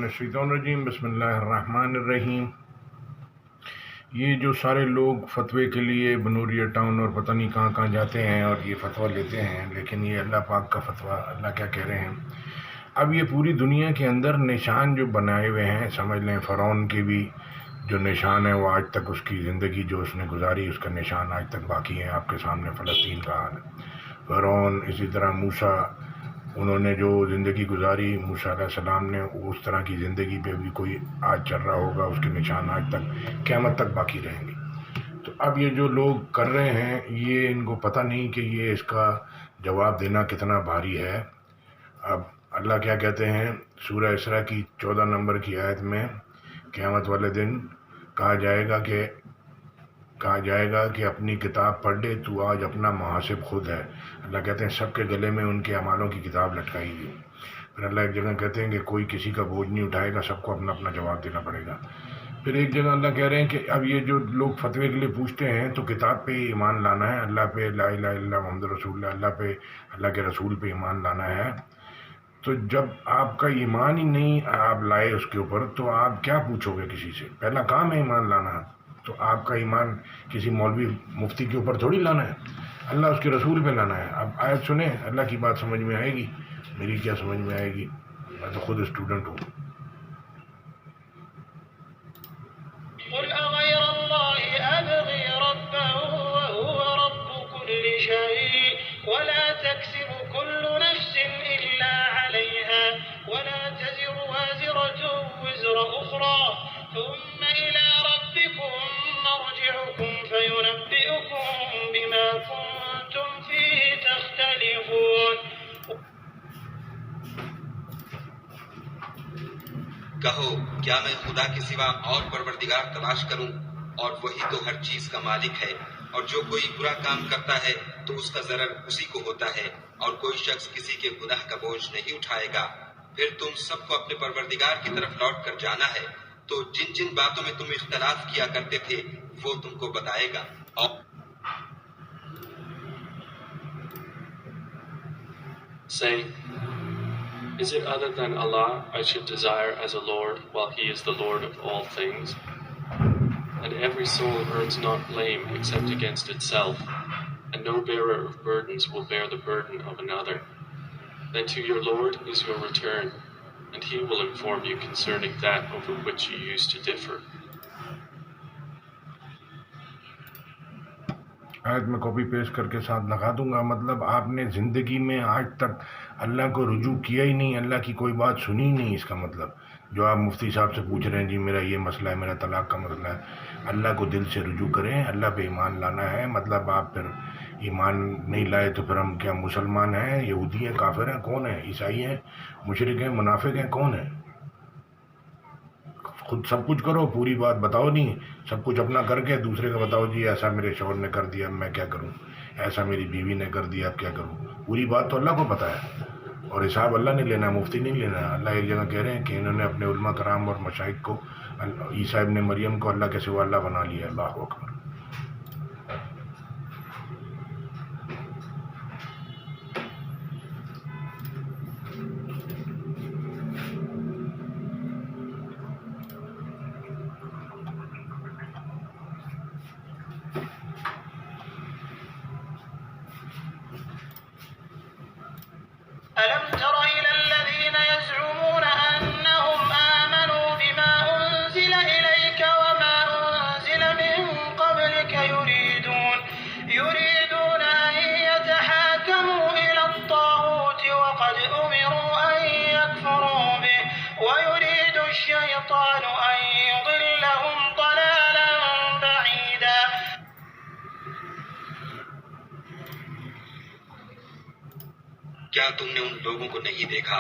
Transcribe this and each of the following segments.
الشیطان الرجیم بسم اللہ الرحمن الرحیم۔ یہ جو سارے لوگ فتوے کے لیے بنوریا ٹاؤن اور پتہ نہیں کہاں کہاں جاتے ہیں اور یہ فتویٰ لیتے ہیں، لیکن یہ اللہ پاک کا فتویٰ، اللہ کیا کہہ رہے ہیں۔ اب یہ پوری دنیا کے اندر نشان جو بنائے ہوئے ہیں، سمجھ لیں فرعون کے بھی جو نشان ہے وہ آج تک اس کی زندگی جو اس نے گزاری اس کا نشان آج تک باقی ہے۔ آپ کے سامنے فلسطین کا حال ہے، فرعون، اسی طرح موسیٰ، انہوں نے جو زندگی گزاری، موسیٰ علیہ السلام نے، اس طرح کی زندگی پہ بھی کوئی آج چل رہا ہوگا، اس کے نشان آج تک قیامت تک باقی رہیں گے۔ تو اب یہ جو لوگ کر رہے ہیں، یہ ان کو پتہ نہیں کہ یہ اس کا جواب دینا کتنا بھاری ہے۔ اب اللہ کیا کہتے ہیں سورہ اسراء کی 14 نمبر کی آیت میں، قیامت والے دن کہا جائے گا کہ اپنی کتاب پڑھ لے، تو آج اپنا محاسب خود ہے۔ اللہ کہتے ہیں سب کے گلے میں ان کے اعمالوں کی کتاب لٹکائی گئی۔ پھر اللہ ایک جگہ کہتے ہیں کہ کوئی کسی کا بوجھ نہیں اٹھائے گا، سب کو اپنا اپنا جواب دینا پڑے گا۔ پھر ایک جگہ اللہ کہہ رہے ہیں کہ اب یہ جو لوگ فتوے کے لیے پوچھتے ہیں تو کتاب پہ ایمان لانا ہے، اللہ پہ، لا الہ الا اللہ محمد رسول اللہ، اللہ پہ، اللہ کے رسول پہ ایمان لانا ہے۔ تو جب آپ کا ایمان ہی نہیں آپ لائے اس کے اوپر، تو آپ کیا پوچھو گے کسی سے؟ پہلا کام ہے ایمان لانا، تو آپ کا ایمان کسی مولوی مفتی کے اوپر تھوڑی لانا ہے، اللہ اس کے رسول پہ لانا ہے۔ اب آیت سنیں، اللہ کی بات سمجھ میں آئے گی، میری کیا سمجھ میں آئے گی، میں تو خود اسٹوڈنٹ ہوں۔ قل أغير الله أبغي ربا وهو رب كل شيء ولا تكسب كل نفس إلا عليها ولا تزر وازرة وزر أخرى ثم إلى ربكم مرجعكم فينبئكم بما كنتم فيه تختلفون۔ کہو کیا میں خدا کے سوا اور پروردگار تلاش کروں، اور وہی تو ہر چیز کا مالک ہے، اور جو کوئی برا کام کرتا ہے تو اس کا ضرر اسی کو ہوتا ہے، اور کوئی شخص کسی کے گناہ کا بوجھ نہیں اٹھائے گا۔ پھر تم سب کو اپنے پروردگار کی طرف لوٹ کر جانا ہے، تو جن جن باتوں میں تم اختلاف کیا کرتے تھے وہ تم کو بتائے گا۔ Say, is it other than Allah I should desire as a Lord, while He is the Lord of all things? And every soul earns not blame except against itself, and no bearer of burdens will bear the burden of another. Then to your Lord is your return, and He will inform you concerning that over which you used to differ. آیت میں copy paste کر کے ساتھ لگا دوں گا۔ مطلب آپ نے زندگی میں آج تک اللہ کو رجوع کیا ہی نہیں، اللہ کی کوئی بات سنی ہی نہیں۔ اس کا مطلب جو آپ مفتی صاحب سے پوچھ رہے ہیں، جی میرا یہ مسئلہ ہے، میرا طلاق کا مسئلہ ہے، اللہ کو دل سے رجوع کریں، اللہ پہ ایمان لانا ہے۔ مطلب آپ پھر ایمان نہیں لائے تو پھر ہم کیا مسلمان ہیں، یہودی ہیں، کافر ہیں، کون ہیں؟ عیسائی ہیں، مشرک ہیں، منافق ہیں، کون ہیں؟ خود سب کچھ کرو، پوری بات بتاؤ نہیں، سب کچھ اپنا کر کے دوسرے کا بتاؤ، جی ایسا میرے شوہر نے کر دیا اب میں کیا کروں، ایسا میری بیوی نے کر دیا اب کیا کروں۔ پوری بات تو اللہ کو پتہ ہے، اور حساب اللہ نے لینا، مفتی نہیں لینا۔ اللہ ایک جگہ کہہ رہے ہیں کہ انہوں نے اپنے علماء کرام اور مشائخ کو، عیسیٰ ابن مریم کو اللہ کے سوا اللہ بنا لیا۔ اللہ اکبر۔ ألم تر إلى الذين يزعمون أنهم آمنوا بما أنزل إليك وما أنزل من قبلك يريدون أن يتحاكموا إلى الطاغوت وقد أمروا أن يكفروا به ويريد الشيطان أن يضلهم ضلالا بعيدا۔ کیا تم نے ان لوگوں کو نہیں دیکھا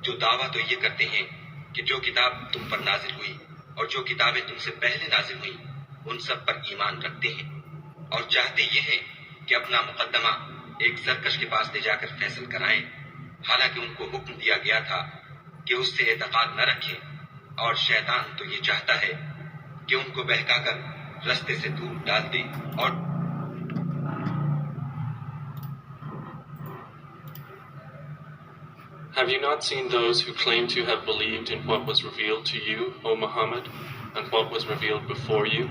جو دعویٰ تو یہ کرتے ہیں کہ جو کتاب تم پر نازل ہوئی اور جو کتابیں تم سے پہلے نازل ہوئیں ان سب پر ایمان رکھتے ہیں، اور چاہتے یہ ہیں کہ اپنا مقدمہ ایک سرکش کے پاس لے جا کر فیصل کرائیں، حالانکہ ان کو حکم دیا گیا تھا کہ اس سے اعتقاد نہ رکھیں، اور شیطان تو یہ چاہتا ہے کہ ان کو بہکا کر رستے سے دور ڈال دے۔ اور Have you not seen those who claim to have believed in what was revealed to you, O Muhammad, and what was revealed before you?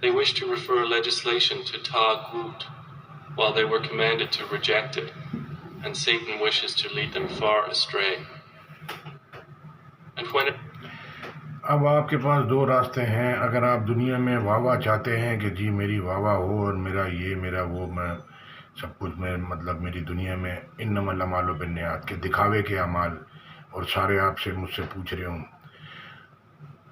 They wish to refer legislation to Taghut, while they were commanded to reject it, and Satan wishes to lead them far astray. And when it اب آپ کے پاس دو راستے ہیں. اگر آپ دنیا میں واہ چاہتے ہیں کہ جی میری واہ ہو اور میرا یہ میرا وہ، میں سب کچھ، میں مطلب میری دنیا میں انما الاعمال بالنیات کے دکھاوے کے اعمال، اور سارے آپ سے مجھ سے پوچھ رہے ہوں،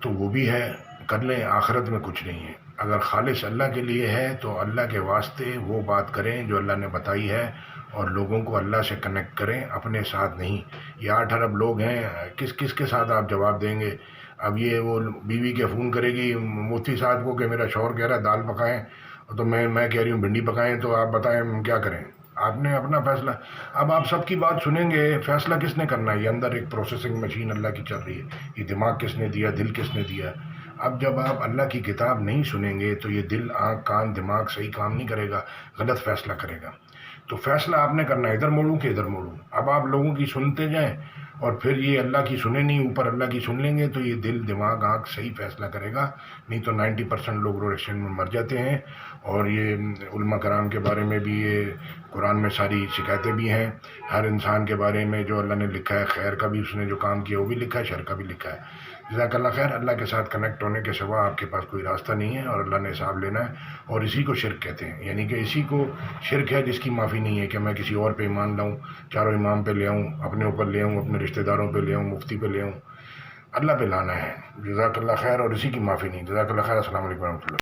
تو وہ بھی ہے، کر لیں. آخرت میں کچھ نہیں ہے. اگر خالص اللہ کے لیے ہے تو اللہ کے واسطے وہ بات کریں جو اللہ نے بتائی ہے، اور لوگوں کو اللہ سے کنیکٹ کریں، اپنے ساتھ نہیں. یہ 8 ارب لوگ ہیں، کس کے ساتھ آپ جواب دیں گے؟ اب یہ وہ بیوی کے فون کرے گی مفتی صاحب کو کہ میرا شوہر کہہ رہا ہے دال پکائیں، تو میں کہہ رہی ہوں بھنڈی پکائیں، تو آپ بتائیں ہم کیا کریں؟ آپ نے اپنا فیصلہ، اب آپ سب کی بات سنیں گے، فیصلہ کس نے کرنا ہے؟ یہ اندر ایک پروسیسنگ مشین اللہ کی چل رہی ہے. یہ دماغ کس نے دیا؟ دل کس نے دیا؟ اب جب آپ اللہ کی کتاب نہیں سنیں گے تو یہ دل، آنکھ، کان، دماغ صحیح کام نہیں کرے گا، غلط فیصلہ کرے گا. تو فیصلہ آپ نے کرنا ہے، ادھر موڑوں کہ ادھر موڑوں. اب آپ لوگوں کی سنتے جائیں اور پھر یہ اللہ کی سنیں نہیں، اوپر اللہ کی سن لیں گے تو یہ دل، دماغ، آنکھ صحیح فیصلہ کرے گا. نہیں تو 90% لوگ روڈ ایکسیڈنٹ میں مر جاتے ہیں. اور یہ علماء کرام کے بارے میں بھی یہ قرآن میں ساری شکایتیں بھی ہیں. ہر انسان کے بارے میں جو اللہ نے لکھا ہے، خیر کا بھی اس نے جو کام کیا وہ بھی لکھا ہے، شر کا بھی لکھا ہے. جزاک اللہ خیر. اللہ کے ساتھ کنیکٹ ہونے کے سوا آپ کے پاس کوئی راستہ نہیں ہے، اور اللہ نے حساب لینا ہے. اور اسی کو شرک کہتے ہیں، یعنی کہ اسی کو شرک ہے جس کی معافی نہیں ہے، کہ میں کسی اور پہ ایمان لاؤں، چاروں امام پہ لے آؤں، اپنے اوپر لے آؤں، اپنے رشتہ داروں پہ لے آؤں، مفتی پہ لے آؤں. اللہ پہ لانا ہے. جزاک اللہ خیر. اور اسی کی معافی نہیں. جزاک اللہ خیر. السلام علیکم ورحمۃ اللہ.